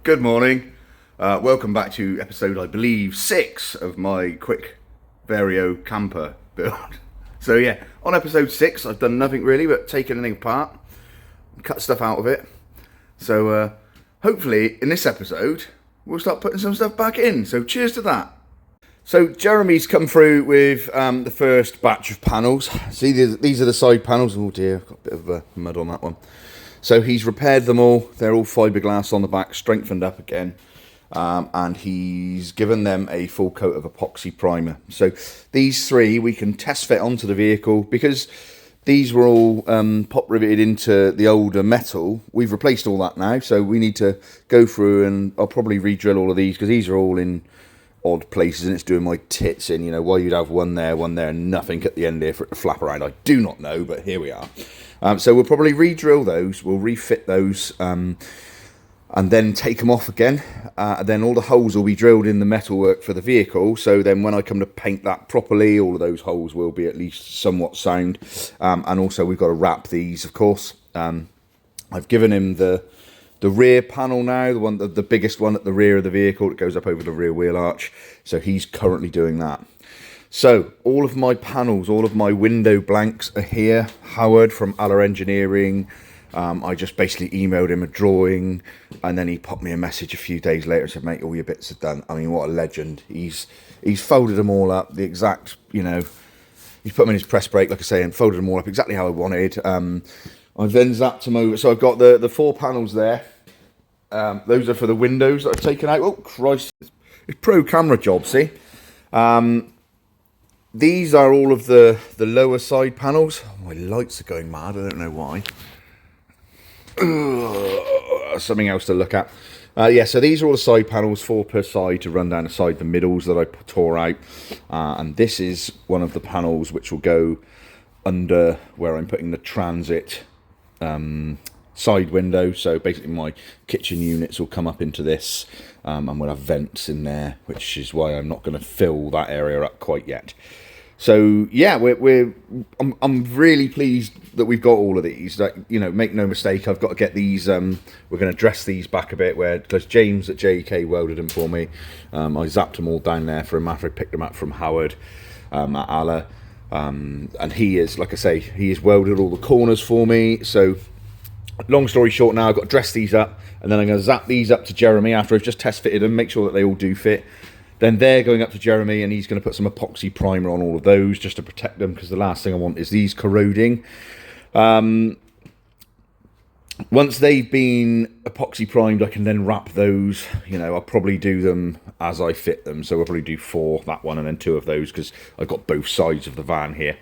Good morning. Welcome back to episode, I believe, 6 of my quick Vario camper build. So yeah, on episode 6, I've done nothing really but taken anything apart, cut stuff out of it. So hopefully in this episode, we'll start putting some stuff back in. So cheers to that. So Jeremy's come through with the first batch of panels. See, these are the side panels. Oh dear, I've got a bit of mud on that one. So he's repaired them all. They're all fiberglass on the back, strengthened up again. And he's given them a full coat of epoxy primer. So these 3 we can test fit onto the vehicle because these were all pop riveted into the older metal. We've replaced all that now, so we need to go through and I'll probably re-drill all of these because these are all in odd places and it's doing my tits in. You know, why you'd have one there, and nothing at the end here for it to flap around, I do not know, but here we are. So we'll probably re-drill those, we'll refit those, and then take them off again. Then all the holes will be drilled in the metalwork for the vehicle, so then when I come to paint that properly, all of those holes will be at least somewhat sound. And also we've got to wrap these, of course. I've given him the rear panel now, the biggest one at the rear of the vehicle that goes up over the rear wheel arch. So he's currently doing that. So all of my panels, all of my window blanks are here. Howard from Aller Engineering. I just basically emailed him a drawing and then he popped me a message a few days later and said, mate, all your bits are done. I mean, what a legend. He's folded them all up, the exact, you know, he's put them in his press brake, like I say, and folded them all up exactly how I wanted. I've then zapped them over. So I've got the 4 panels there. Those are for the windows that I've taken out. Oh, Christ. It's pro camera job, see? These are all of the lower side panels. Oh, my lights are going mad. I don't know why. Something else to look at. Yeah, so these are all the side panels, 4 per side to run down the side, the middles that I tore out. And this is one of the panels which will go under where I'm putting the transit side window. So basically my kitchen units will come up into this and we'll have vents in there, which is why I'm not going to fill that area up quite yet. So yeah, I'm really pleased that we've got all of these. Like, you know, make no mistake, I've got to get these. We're going to dress these back a bit, because James at JK welded them for me. I zapped them all down there for him after I picked them up from Howard at Aller. And he is, like I say, he has welded all the corners for me. So long story short, now I've got to dress these up, and then I'm going to zap these up to Jeremy after I've just test fitted them, make sure that they all do fit. Then they're going up to Jeremy and he's going to put some epoxy primer on all of those just to protect them, because the last thing I want is these corroding. Once they've been epoxy primed, I can then wrap those. You know, I'll probably do them as I fit them. So I'll probably do 4, that one, and then 2 of those, because I've got both sides of the van here.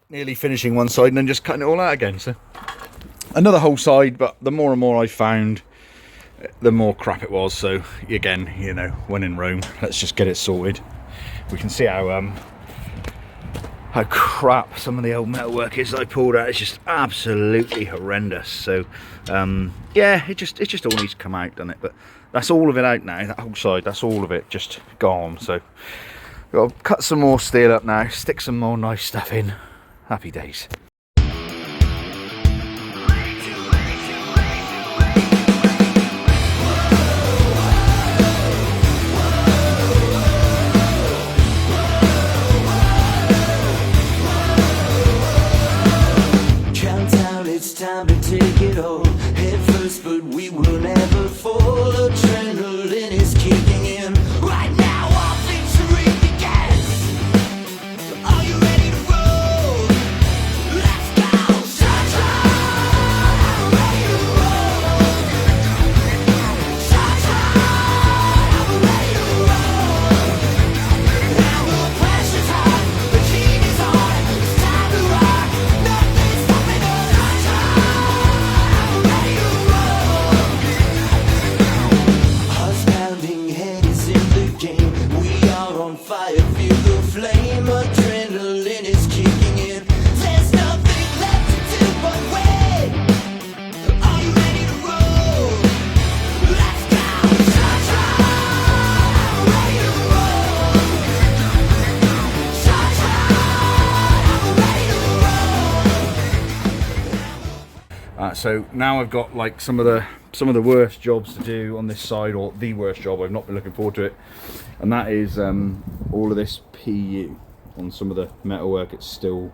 Nearly finishing one side and then just cutting it all out again. So another whole side, but the more and more I found, the more crap it was. So again, you know, when in Rome, let's just get it sorted. We can see how crap some of the old metalwork is that I pulled out. It's just absolutely horrendous. So yeah, it just all needs to come out, doesn't it? But that's all of it out now. That whole side, that's all of it just gone. So got to cut some more steel up now, stick some more nice stuff in. Happy days. Countdown, it's time to take it all. Head first, but we will never fall. Adrenaline is kicking in. Right now, all things are begins. Are you ready to roll? on fire, feel the flame, adrenaline is kicking in. There's nothing left to do but wait. Are you ready to roll? Let's go! Cha-cha! I'm ready to roll. Cha-cha! I'm ready to roll. So now I've got like some of the worst jobs to do on this side, or the worst job. I've not been looking forward to it, and that is all of this PU on some of the metalwork. It's still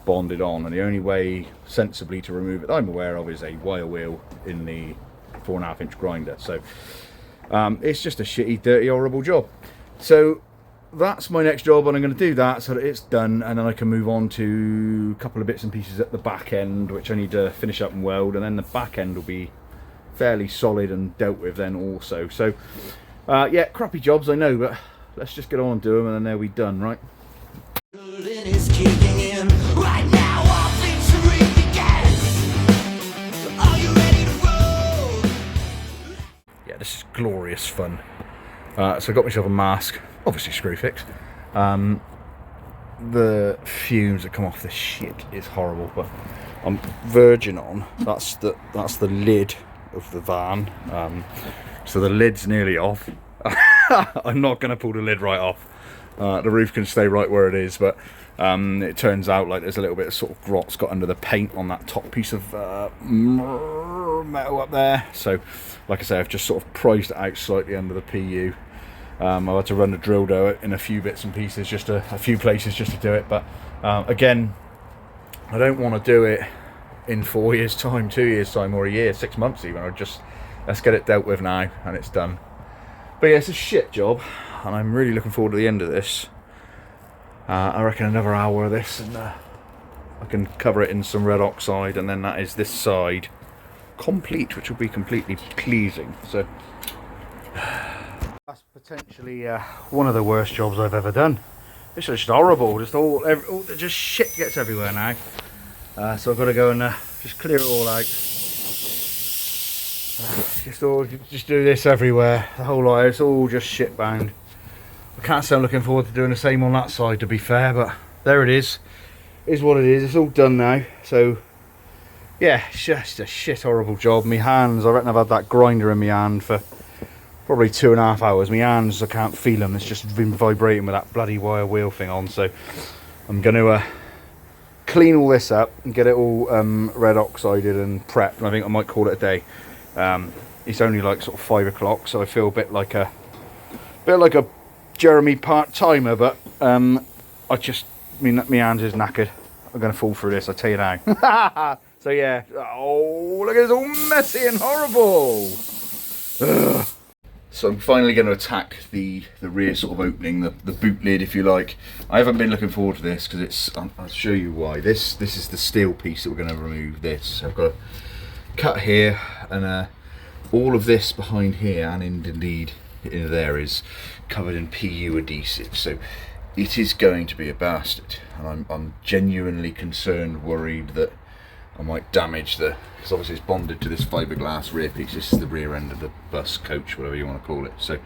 bonded on, and the only way sensibly to remove it that I'm aware of is a wire wheel in the 4.5-inch grinder. So it's just a shitty, dirty, horrible job. So that's my next job, and I'm going to do that so that it's done, and then I can move on to a couple of bits and pieces at the back end which I need to finish up and weld, and then the back end will be fairly solid and dealt with then also. So yeah, crappy jobs, I know, but let's just get on and do them, and then they'll be done, right? Is kicking in. Right now, our victory begins. Are you ready to roll? Yeah, this is glorious fun. So I got myself a mask, obviously screw fix. The fumes that come off this shit is horrible, but I'm verging on. That's the lid of the van. So the lid's nearly off. I'm not going to pull the lid right off. The roof can stay right where it is, but it turns out like there's a little bit of sort of grot's got under the paint on that top piece of metal up there. So like I say, I've just sort of prized it out slightly under the PU. I've had to run the drill dough in a few bits and pieces, just a few places just to do it, but again, I don't want to do it in 4 years time, 2 years time, or a year, 6 months even. Let's get it dealt with now and it's done. But yeah, it's a shit job, and I'm really looking forward to the end of this. I reckon another hour of this, and I can cover it in some red oxide, and then that is this side complete, which will be completely pleasing. So that's potentially one of the worst jobs I've ever done. It's just horrible. Just shit gets everywhere now. So I've got to go and just clear it all out. Just do this everywhere. The whole lot. It's all just shit bound. I can't say I'm looking forward to doing the same on that side, to be fair, but there it is. It is what it is. It's all done now. So yeah, it's just a shit horrible job. My hands, I reckon I've had that grinder in my hand for probably 2.5 hours. My hands, I can't feel them. It's just been vibrating with that bloody wire wheel thing on. So I'm going to clean all this up and get it all red oxided and prepped, and I think I might call it a day. It's only like sort of 5 o'clock, so I feel a bit like a Jeremy part-timer, but my hands is knackered. I'm going to fall through this, I tell you now. So yeah, oh look, it's all messy and horrible. Ugh. So I'm finally going to attack the rear sort of opening, the boot lid, if you like. I haven't been looking forward to this because I'll show you why. This is the steel piece that we're going to remove. So I've got a cut here, and all of this behind here and indeed in there is covered in PU adhesive. So it is going to be a bastard, and I'm genuinely concerned, worried that I might damage because obviously it's bonded to this fiberglass rear piece. This is the rear end of the bus, coach, whatever you want to call it. So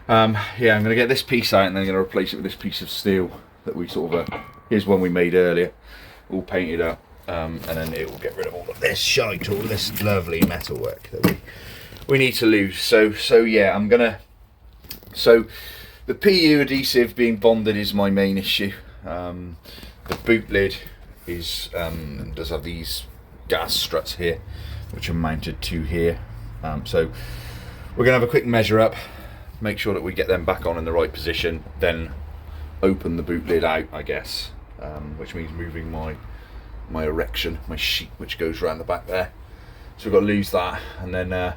yeah, I'm going to get this piece out and then I'm going to replace it with this piece of steel that we sort of here's one we made earlier, all painted up, and then it will get rid of all of this shite, all this lovely metalwork that we need to lose. So yeah, so the PU adhesive being bonded is my main issue. The boot lid does have these gas struts here, which are mounted to here. So we're gonna have a quick measure up, make sure that we get them back on in the right position, then open the boot lid out, I guess, which means moving my erection, my sheet which goes around the back there. So we've got to lose that, and then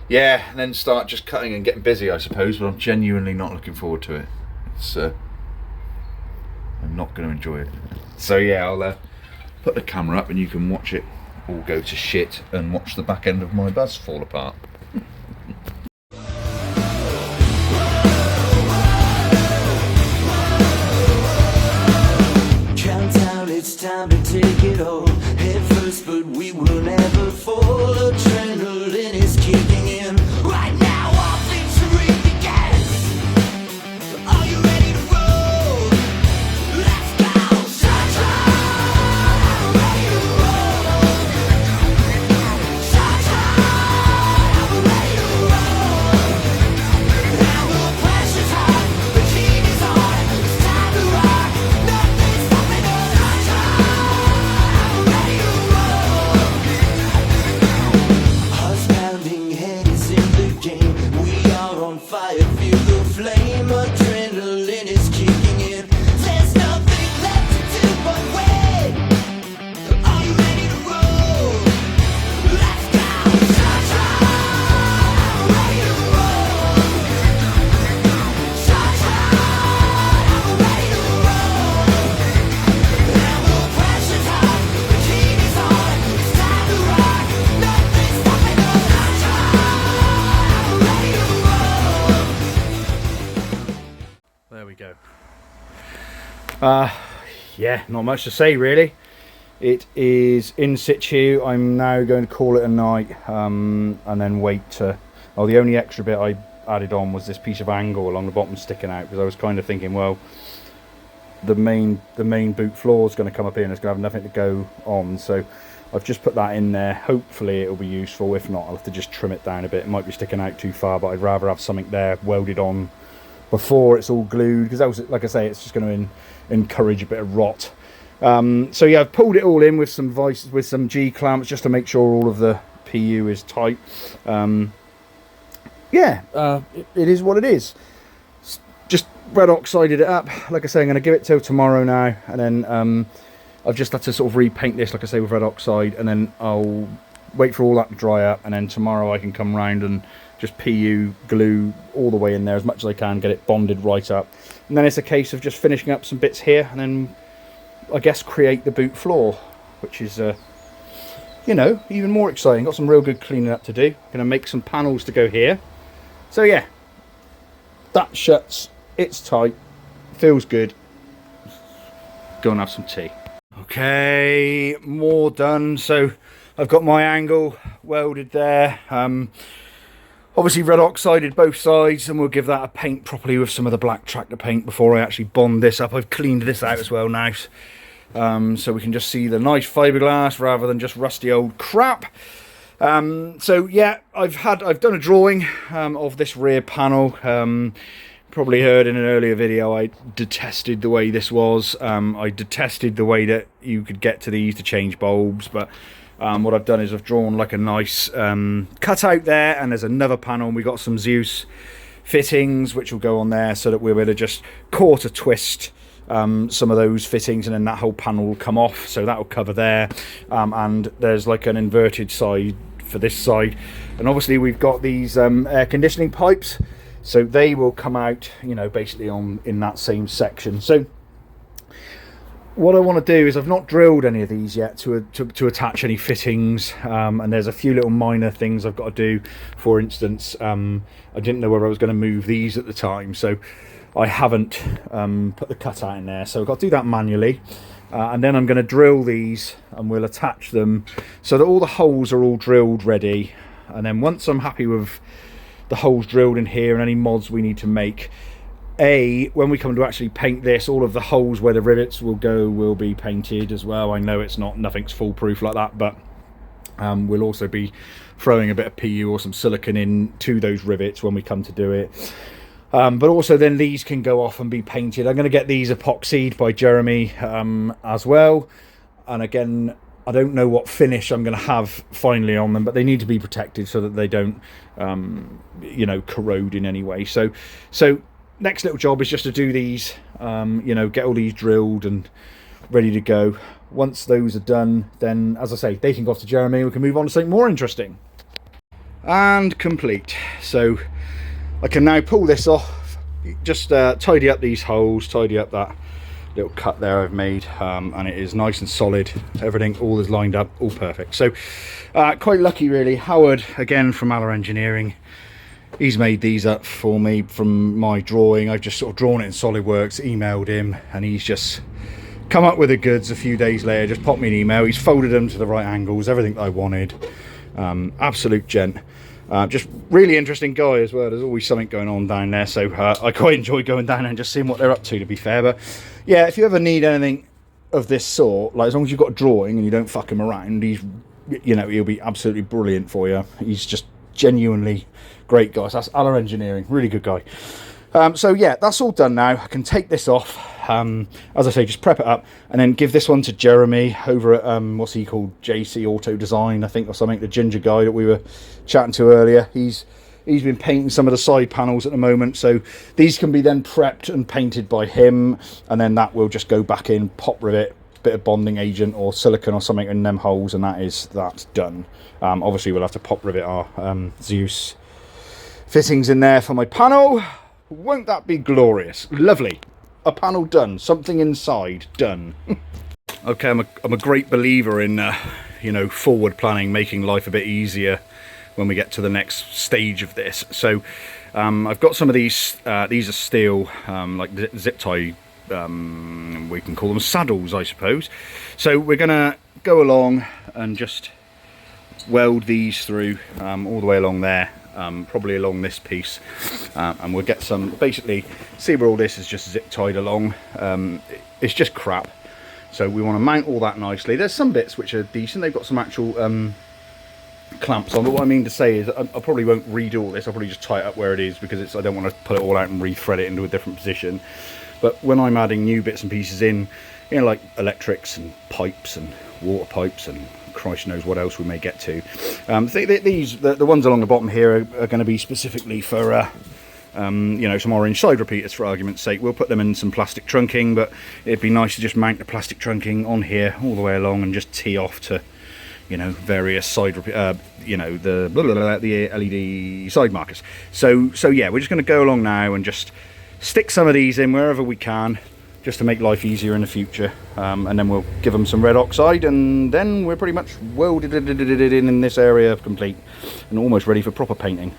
yeah, and then start just cutting and getting busy, I suppose. But I'm genuinely not looking forward to it. I'm not going to enjoy it. So yeah, I'll put the camera up and you can watch it all go to shit and watch the back end of my bus fall apart. Countdown, it's time to take it all. Head first, but we will never fall. Adrenaline is kicking in. Right now, our victory begins. the flame, adrenaline is kicking in. There's nothing left to do but wait. Are you ready to roll? Let's go! Cha-cha! I'm ready to roll. Cha-cha! I'm ready to roll. And the pressure's hot, the heat is on. It's time to rock. Nothing's stopping us. Cha-cha! I'm ready to roll. There we go. Yeah, not much to say really. It is in situ. I'm now going to call it a night, and then wait to... Oh, the only extra bit I added on was this piece of angle along the bottom sticking out, because I was kind of thinking, well, the main boot floor is going to come up here and it's going to have nothing to go on, so I've just put that in there. Hopefully it'll be useful. If not, I'll have to just trim it down a bit. It might be sticking out too far, but I'd rather have something there welded on before it's all glued, because that was, like I say, it's just going to encourage a bit of rot. So yeah, I've pulled it all in with some vices, with some G clamps, just to make sure all of the PU is tight. Yeah, it is what it is. Just red oxided it up. Like I say, I'm going to give it till tomorrow now, and then I've just had to sort of repaint this, like I say, with red oxide, and then I'll wait for all that to dry up, and then tomorrow I can come round and just PU glue all the way in there as much as I can, get it bonded right up, and then it's a case of just finishing up some bits here, and then I guess create the boot floor, which is you know, even more exciting. Got some real good cleaning up to do. Gonna make some panels to go here. So yeah, that shuts, it's tight, feels good. Go and have some tea. Okay, more done. So I've got my angle welded there. Obviously red oxided both sides, and we'll give that a paint properly with some of the black tractor paint before I actually bond this up. I've cleaned this out as well now, so we can just see the nice fiberglass rather than just rusty old crap. So yeah, I've done a drawing of this rear panel. Probably heard in an earlier video I detested the way this was. I detested the way that you could get to these to change bulbs, but what I've done is I've drawn like a nice cutout there, and there's another panel, and we got some Zeus fittings which will go on there, so that we're able to just quarter twist some of those fittings, and then that whole panel will come off, so that will cover there. And there's like an inverted side for this side, and obviously we've got these air conditioning pipes, so they will come out, you know, basically in that same section. So what I want to do is, I've not drilled any of these yet to attach any fittings, and there's a few little minor things I've got to do. For instance, I didn't know whether I was going to move these at the time, so I haven't put the cutout in there, so I've got to do that manually. And then I'm going to drill these, and we'll attach them so that all the holes are all drilled ready. And then once I'm happy with the holes drilled in here and any mods we need to make, when we come to actually paint this, all of the holes where the rivets will go will be painted as well. I know nothing's foolproof like that, but we'll also be throwing a bit of PU or some silicone in to those rivets when we come to do it. But also then these can go off and be painted. I'm going to get these epoxied by Jeremy as well, and again, I don't know what finish I'm going to have finally on them, but they need to be protected so that they don't you know, corrode in any way. So next little job is just to do these, you know, get all these drilled and ready to go. Once those are done, then, as I say, they can go off to Jeremy, we can move on to something more interesting. And complete. So I can now pull this off, just tidy up these holes, tidy up that little cut there I've made, and it is nice and solid. Everything all is lined up, all perfect. So quite lucky really. Howard, again from Optare Engineering, he's made these up for me from my drawing. I've just sort of drawn it in SolidWorks, emailed him, and he's just come up with the goods a few days later, just popped me an email. He's folded them to the right angles, everything that I wanted. Absolute gent. Just really interesting guy as well. There's always something going on down there, so I quite enjoy going down and just seeing what they're up to be fair. But yeah, if you ever need anything of this sort, like, as long as you've got a drawing and you don't fuck him around, he's, you know, he'll be absolutely brilliant for you. He's just genuinely great guy. So that's Optare Engineering, really good guy. So yeah, that's all done now. I can take this off, as I say, just prep it up, and then give this one to Jeremy over at what's he called, JC Auto Design, I think, or something, the ginger guy that we were chatting to earlier. He's He's been painting some of the side panels at the moment, so these can be then prepped and painted by him, and then that will just go back in, pop rivet, bit of bonding agent or silicone or something in them holes, and that's done. Obviously we'll have to pop rivet our Zeus fittings in there for my panel. Won't that be glorious? Lovely. A panel done, something inside done. Okay, I'm a great believer in you know, forward planning, making life a bit easier when we get to the next stage of this. So I've got some of these are steel, like zip tie, we can call them saddles, I suppose. So we're gonna go along and just weld these through all the way along there, probably along this piece, and we'll get some, basically see where all this is just zip tied along. It's just crap, so we want to mount all that nicely. There's some bits which are decent, they've got some actual clamps on, but what I mean to say is I probably won't redo all this. I'll probably just tie it up where it is, because I don't want to put it all out and re-thread it into a different position. But when I'm adding new bits and pieces in, you know, like electrics and pipes and water pipes and Christ knows what else we may get to, the ones along the bottom here are going to be specifically for you know, some orange side repeaters, for argument's sake. We'll put them in some plastic trunking, but it'd be nice to just mount the plastic trunking on here all the way along and just tee off to, you know, various side you know, the LED side markers. So yeah, we're just going to go along now and just stick some of these in wherever we can, just to make life easier in the future, and then we'll give them some red oxide, and then we're pretty much welded in this area complete and almost ready for proper painting.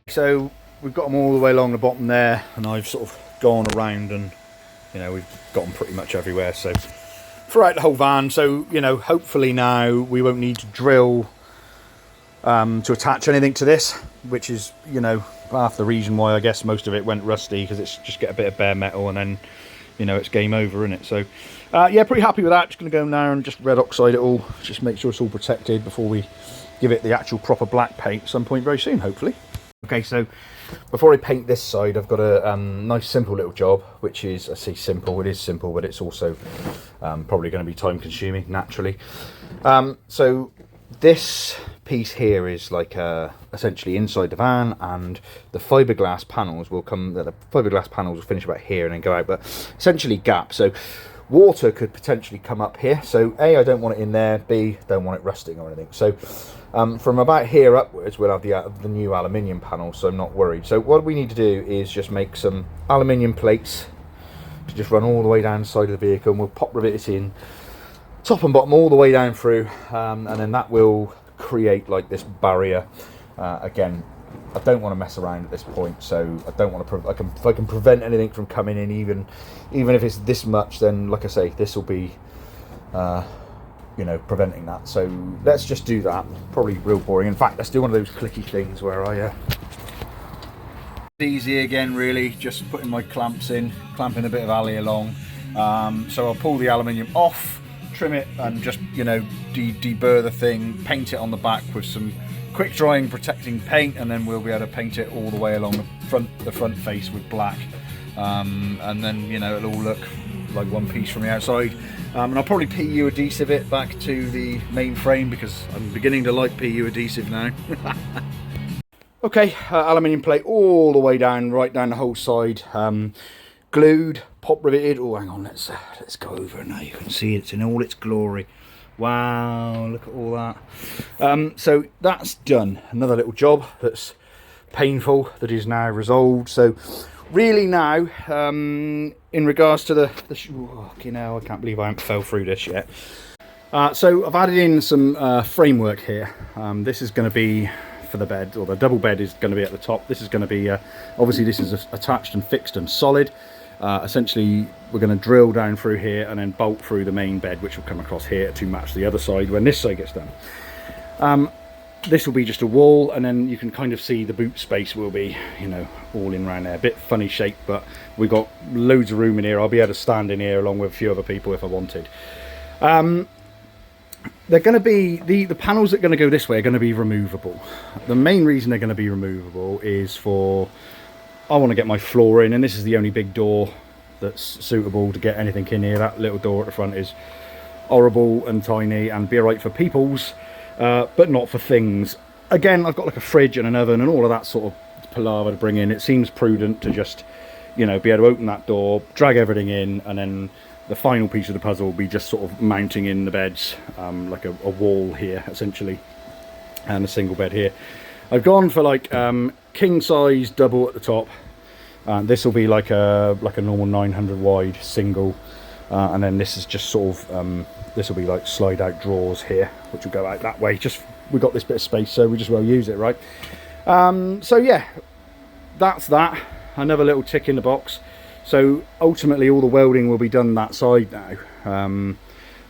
So we've got them all the way along the bottom there, and I've sort of gone around, and you know, we've got them pretty much everywhere, so throughout the whole van. So, you know, hopefully now we won't need to drill to attach anything to this, which is, you know, half the reason why I guess most of it went rusty, because it's just get a bit of bare metal and then, you know, it's game over, isn't it? So yeah, pretty happy with that. Just going to go now and just red oxide it all, just make sure it's all protected before we give it the actual proper black paint at some point very soon, hopefully. Okay, so before I paint this side, I've got a nice simple little job, which is, I say simple, it is simple, but it's also probably going to be time consuming, naturally. So this piece here is like essentially inside the van, and the fiberglass panels will come, the fiberglass panels will finish about here and then go out, but essentially gap. So water could potentially come up here. So A, I don't want it in there, B, don't want it rusting or anything. So from about here upwards, we'll have the new aluminium panel, so I'm not worried. So what we need to do is just make some aluminium plates to just run all the way down the side of the vehicle, and we'll pop rivet it in top and bottom all the way down through, and then that will create like this barrier. Again, I don't want to mess around at this point, so I don't want to if I can prevent anything from coming in, even if it's this much, then like I say, this will be you know, preventing that. So let's just do that. Probably real boring. In fact, let's do one of those clicky things where I easy again, really, just putting my clamps in, clamping a bit of alley along. So I'll pull the aluminium off, trim it, and just, you know, deburr the thing, paint it on the back with some quick drying protecting paint, and then we'll be able to paint it all the way along the front face with black, and then, you know, it'll all look like one piece from the outside. And I'll probably PU adhesive it back to the main frame, because I'm beginning to like PU adhesive now. Okay, aluminium plate all the way down, right down the whole side, glued, pop riveted. Oh, hang on, let's go over now. You can see it's in all its glory. Wow, look at all that. So that's done. Another little job that's painful that is now resolved. So really now, in regards to the you know, I can't believe I haven't fell through this yet. So I've added in some framework here. This is going to be for the bed, or the double bed is going to be at the top. This is going to be obviously this is attached and fixed and solid. Essentially we're going to drill down through here and then bolt through the main bed, which will come across here to match the other side when this side gets done. This will be just a wall, and then you can kind of see the boot space will be, you know, all in around there. A bit funny shape, but we've got loads of room in here. I'll be able to stand in here along with a few other people if I wanted. they're going to be, the panels that are going to go this way are going to be removable. The main reason they're going to be removable is for, I want to get my floor in, and this is the only big door that's suitable to get anything in here. That little door at the front is horrible and tiny and be alright for people's, but not for things. Again, I've got like a fridge and an oven and all of that sort of palaver to bring in. It seems prudent to just, you know, be able to open that door, drag everything in, and then the final piece of the puzzle will be just sort of mounting in the beds, like a wall here essentially, and a single bed here. I've gone for like king size double at the top. This will be like a normal 900 wide single, and then this is just sort of this will be like slide out drawers here, which will go out that way. Just we've got this bit of space, so we just well use it, right? So yeah, that's that. Another little tick in the box. So ultimately all the welding will be done that side now,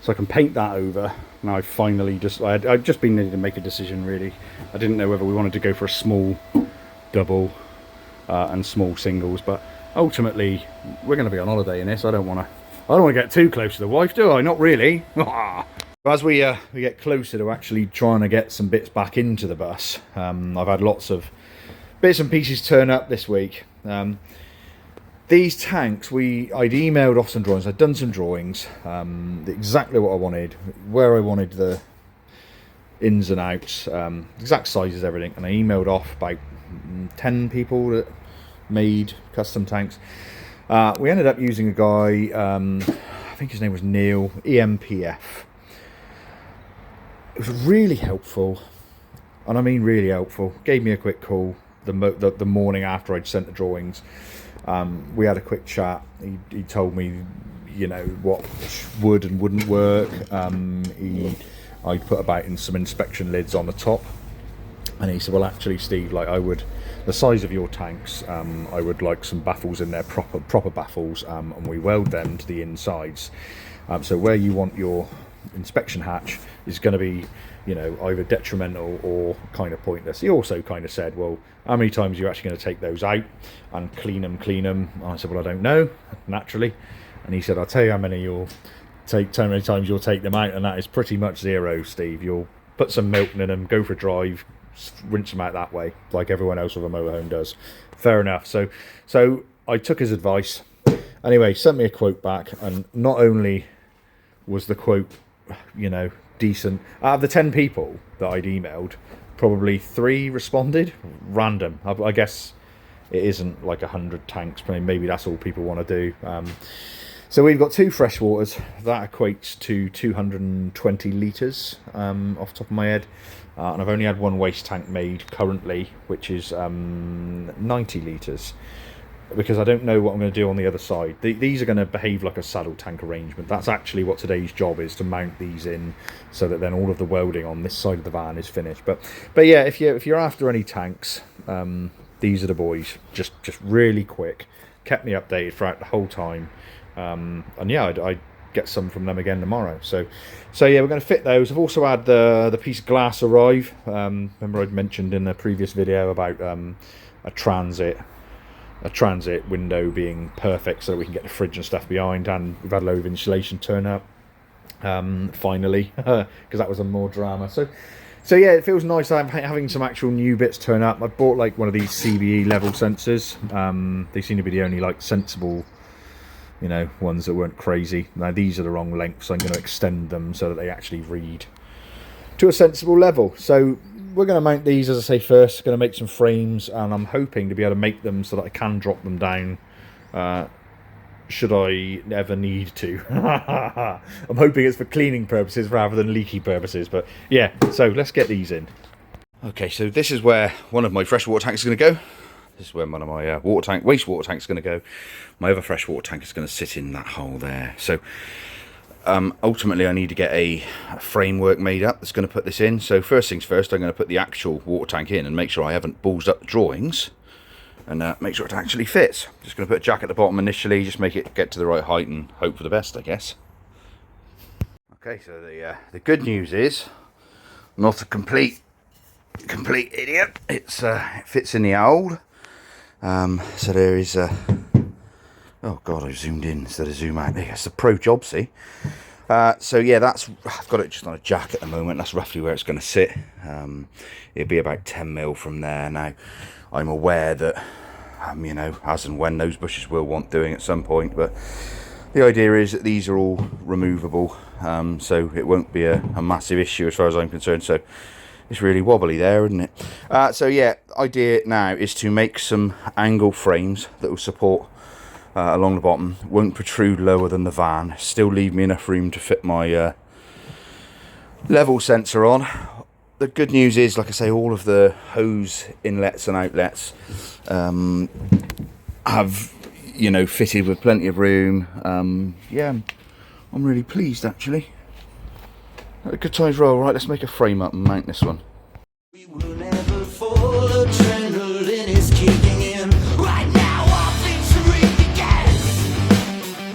so I can paint that over. Now I've finally I've just been needing to make a decision really. I didn't know whether we wanted to go for a small double and small singles, but ultimately we're going to be on holiday in this. I don't want to get too close to the wife, do I? Not really. As we get closer to actually trying to get some bits back into the bus, I've had lots of bits and pieces turn up this week. These tanks, I'd emailed off some drawings. I'd done some drawings, exactly what I wanted, where I wanted the ins and outs, exact sizes, everything. And I emailed off about 10 people that made custom tanks. We ended up using a guy, I think his name was Neil, EMPF. It was really helpful, and I mean really helpful. Gave me a quick call the morning after I'd sent the drawings. We had a quick chat. He told me, you know, what would and wouldn't work. I'd put about in some inspection lids on the top, and he said, well actually Steve, like the size of your tanks, I would like some baffles in there, proper baffles, and we weld them to the insides. So where you want your inspection hatch is going to be, you know, either detrimental or kind of pointless. He also kind of said, well, how many times are you actually going to take those out and clean them? And I said, well, I don't know, naturally. And he said, I'll tell you how many times you'll take them out, and that is pretty much zero, Steve. You'll put some milk in them, go for a drive, rinse them out that way, like everyone else with a motorhome does. Fair enough. So I took his advice. Anyway, sent me a quote back, and not only was the quote, you know, decent. Out of the 10 people that I'd emailed, probably 3 responded. Random. I guess it isn't like 100 tanks. Maybe that's all people want to do. So we've got 2 freshwaters. That equates to 220 litres off the top of my head. And I've only had 1 waste tank made currently, which is 90 litres. Because I don't know what I'm going to do on the other side. These are going to behave like a saddle tank arrangement. That's actually what today's job is, to mount these in so that then all of the welding on this side of the van is finished. But yeah, if you're after any tanks, these are the boys. Just really quick. Kept me updated throughout the whole time. And yeah, I'd get some from them again tomorrow. So yeah, we're going to fit those. I've also had the piece of glass arrive. Remember I'd mentioned in a previous video about a transit window being perfect so that we can get the fridge and stuff behind, and we've had a load of insulation turn up finally, because that was a more drama. So yeah, it feels nice having some actual new bits turn up. I bought like one of these CBE level sensors. They seem to be the only like sensible, you know, ones that weren't crazy. Now these are the wrong length, so I'm going to extend them so that they actually read to a sensible level. So we're going to mount these, as I say, first. Going to make some frames, and I'm hoping to be able to make them so that I can drop them down should I ever need to. I'm hoping it's for cleaning purposes rather than leaky purposes, but yeah, so let's get these in. Okay, so this is where one of my freshwater tanks is going to go. This is where one of my wastewater tanks is going to go. My other freshwater tank is going to sit in that hole there. So ultimately I need to get a framework made up that's going to put this in. So first things first, I'm going to put the actual water tank in and make sure I haven't ballsed up the drawings, and make sure it actually fits. Just going to put a jack at the bottom initially, just make it get to the right height and hope for the best, I guess. Okay, so the good news is I'm not a complete idiot. It fits in the old. So there is oh god, I've zoomed in instead of zoom out. There, it's the Pro Job, see. So yeah, I've got it just on a jack at the moment. That's roughly where it's going to sit. It'll be about 10 mil from there. Now, I'm aware that, you know, as and when those bushes will want doing at some point, but the idea is that these are all removable, so it won't be a massive issue as far as I'm concerned. So it's really wobbly there, isn't it? So yeah, idea now is to make some angle frames that will support along the bottom, won't protrude lower than the van, still leave me enough room to fit my level sensor on. The good news is, like I say, all of the hose inlets and outlets have, you know, fitted with plenty of room. Yeah, I'm really pleased actually. A good times roll. Right, let's make a frame up and mount this one. We will never fall, adrenaline is kicking in. Right now, our victory begins.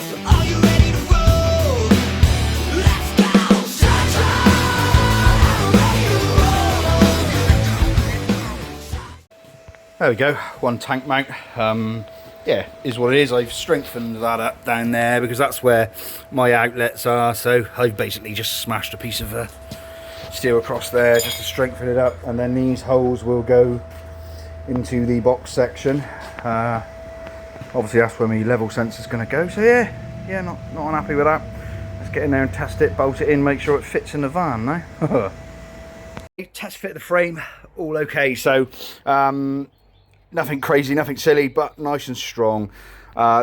So are you ready to roll? Let's go! There we go, one tank mount. Yeah, is what it is. I've strengthened that up down there because that's where my outlets are. So I've basically just smashed a piece of steel across there just to strengthen it up, and then these holes will go into the box section. Obviously that's where my level sensor's going to go. So yeah, not unhappy with that. Let's get in there and test it, bolt it in, make sure it fits in the van now. Test fit the frame, all okay. So nothing crazy, nothing silly, but nice and strong.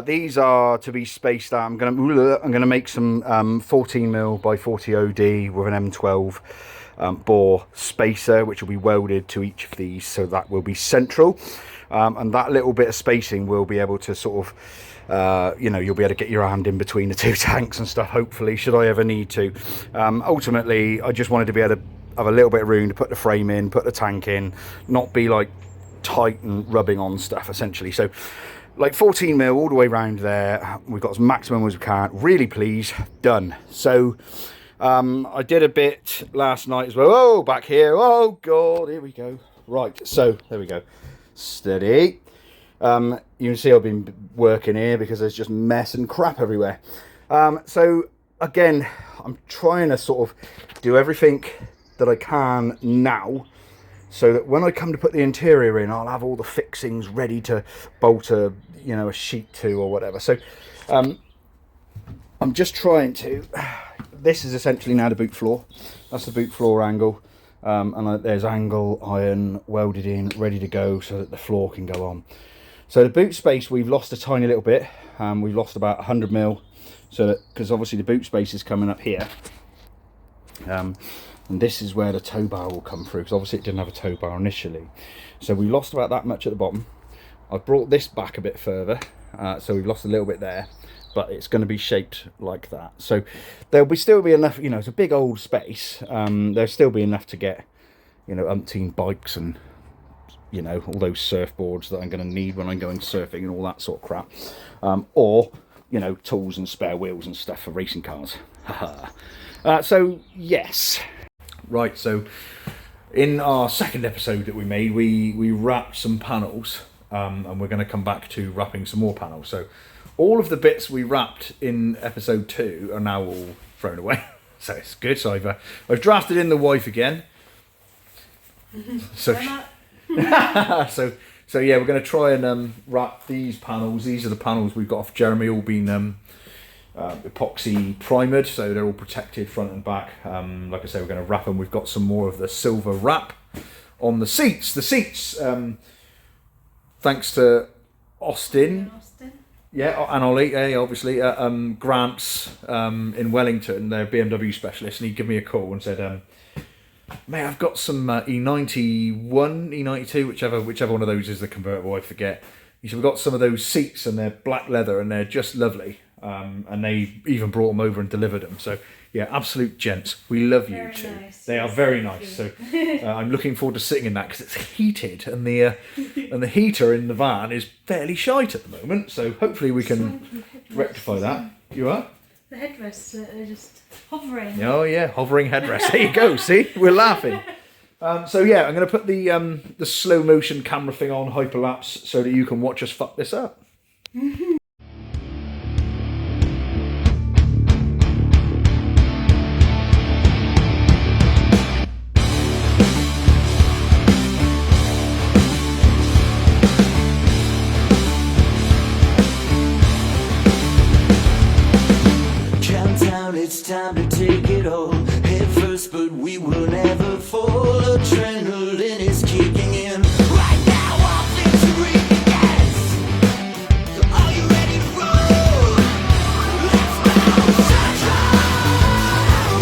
These are to be spaced out. I'm gonna make some 14mm by 40 OD with an M12 bore spacer, which will be welded to each of these, so that will be central. And that little bit of spacing will be able to sort of, you know, you'll be able to get your hand in between the two tanks and stuff, hopefully, should I ever need to. Ultimately, I just wanted to be able to have a little bit of room to put the frame in, put the tank in, not be like tight and rubbing on stuff essentially. So like 14mm all the way around there. We've got as maximum as we can. Really pleased. Done. So I did a bit last night as well. Oh, back here. Oh god, here we go. Right, so there we go. Steady. You can see I've been working here because there's just mess and crap everywhere. So again, I'm trying to sort of do everything that I can now, so that when I come to put the interior in, I'll have all the fixings ready to bolt a, you know, a sheet to or whatever. So I'm just trying to, this is essentially now the boot floor. That's the boot floor angle. And there's angle iron welded in, ready to go so that the floor can go on. So the boot space, we've lost a tiny little bit. We've lost about 100mm, so that, because obviously the boot space is coming up here. And this is where the tow bar will come through, because obviously it didn't have a tow bar initially. So we lost about that much at the bottom. I've brought this back a bit further, so we've lost a little bit there, but it's going to be shaped like that. So there'll still be enough, you know, it's a big old space. There'll still be enough to get, you know, umpteen bikes and, you know, all those surfboards that I'm going to need when I'm going surfing and all that sort of crap. Or, you know, tools and spare wheels and stuff for racing cars. So, yes. Right, so in our second episode that we made, we wrapped some panels, and we're going to come back to wrapping some more panels. So all of the bits we wrapped in episode 2 are now all thrown away. So it's good. So I've drafted in the wife again. So so yeah, we're going to try and wrap these panels. These are the panels we've got off Jeremy, all been epoxy primered, so they're all protected front and back. Like I say, we're going to wrap them. We've got some more of the silver wrap on the seats. The seats, thanks to Austin. Yeah, and Ollie, obviously, Grant's in Wellington, they're BMW specialists, and he gave me a call and said, mate, I've got some E91, E92, whichever one of those is the convertible, I forget. He said, we've got some of those seats, and they're black leather, and they're just lovely. And they even brought them over and delivered them. So, yeah, absolute gents. We love you too. Nice. They are very nice. So I'm looking forward to sitting in that because it's heated, and the heater in the van is fairly shite at the moment. So hopefully we can rectify that. You are? The headrests are just hovering. Oh yeah, hovering headrest. There you go. See, we're laughing. So yeah, I'm going to put the slow motion camera thing on hyperlapse so that you can watch us fuck this up. it's time to take it all. Head first, but we will never fall. Adrenaline is kicking in. Right now, our victory begins. Are you ready to roll? Let's go! Cha-cha!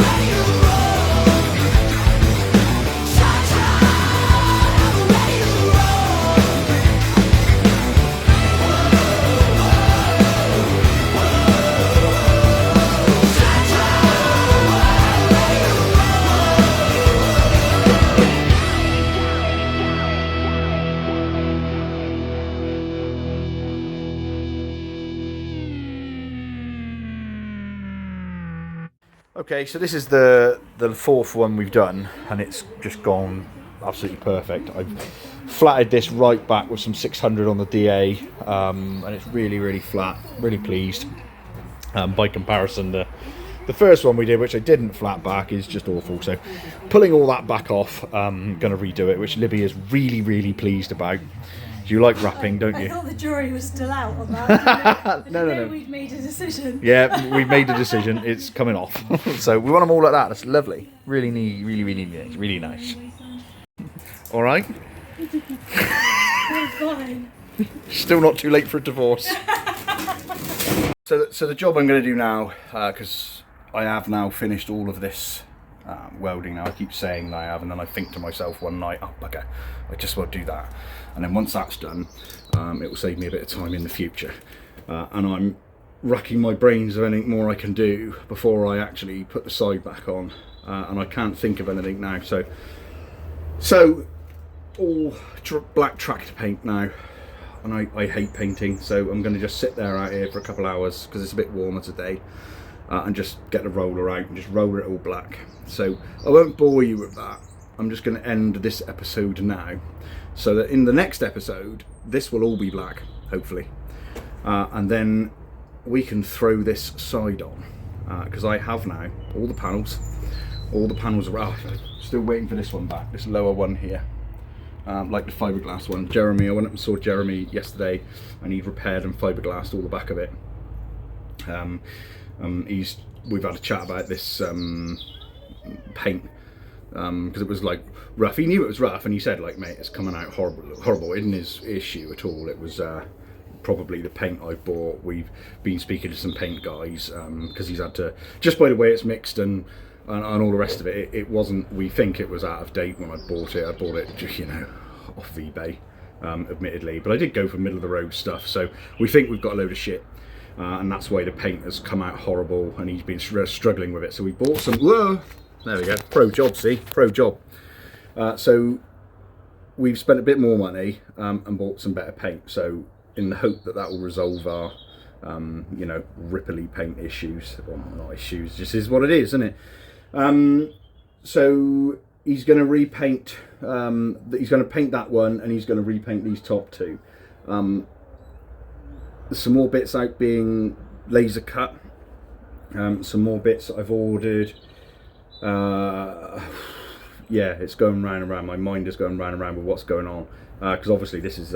Ready to roll. Cha-cha! Ready to Okay, so this is the fourth one we've done, and it's just gone absolutely perfect. I've flatted this right back with some 600 on the DA, and it's really, really flat. Really pleased. By comparison, the first one we did, which I didn't flat back, is just awful. So pulling all that back off, going to redo it, which Libby is really, really pleased about. You like rapping, don't you? I thought the jury was still out on that. No. We'd made a decision. Yeah, we've made a decision. It's coming off. So we want them all like that. That's lovely. Really neat. Really nice. All right. I'm fine. Still not too late for a divorce. So the job I'm going to do now, because I have now finished all of this welding now. I keep saying that I have, and then I think to myself one night, oh bugger, I just won't do that. And then once that's done, it will save me a bit of time in the future. And I'm racking my brains of anything more I can do before I actually put the side back on. And I can't think of anything now. So all black tractor paint now. And I hate painting, so I'm going to just sit there out here for a couple hours because it's a bit warmer today, and just get the roller out and just roller it all black. So I won't bore you with that. I'm just going to end this episode now, so that in the next episode this will all be black, hopefully, and then we can throw this side on, because I have now all the panels are out. Still waiting for this one back, this lower one here. Like the fiberglass one. Jeremy, I went up and saw Jeremy yesterday, and he'd repaired and fiberglassed all the back of it. We've had a chat about this paint, because it was like rough. He knew it was rough, and he said, like, mate, it's coming out horrible. It isn't his issue at all. It was probably the paint I bought. We've been speaking to some paint guys, because he's had to, just by the way it's mixed and all the rest of it, it wasn't, we think it was out of date when I bought it. I bought it, you know, off eBay, admittedly, but I did go for middle of the road stuff, so we think we've got a load of shit, and that's why the paint has come out horrible, and he's been struggling with it. So we bought some, whoa, there we go, pro job, see, pro job. So we've spent a bit more money, and bought some better paint, so in the hope that that will resolve our you know, ripply paint issues. Well, not issues, just is what it is, isn't it? So he's going to repaint, he's going to paint that one, and he's going to repaint these top two. There's some more bits out being laser cut, some more bits that I've ordered. Yeah, it's going round and round. My mind is going round and round with what's going on, because obviously this is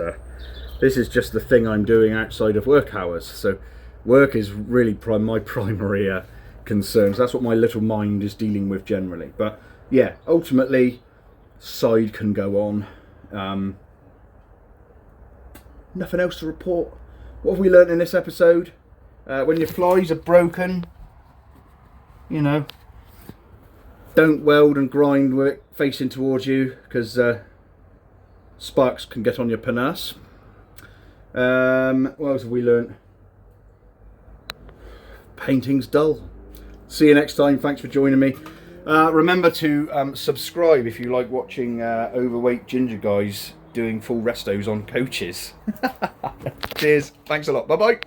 just the thing I'm doing outside of work hours. So work is really my primary concerns. That's what my little mind is dealing with generally. But yeah, ultimately, side can go on. Nothing else to report. What have we learnt in this episode? When your flies are broken, you know, don't weld and grind with it facing towards you, because sparks can get on your panace. What else have we learnt? Painting's dull. See you next time. Thanks for joining me. Remember to subscribe if you like watching overweight ginger guys doing full restos on coaches. Cheers. Thanks a lot. Bye bye.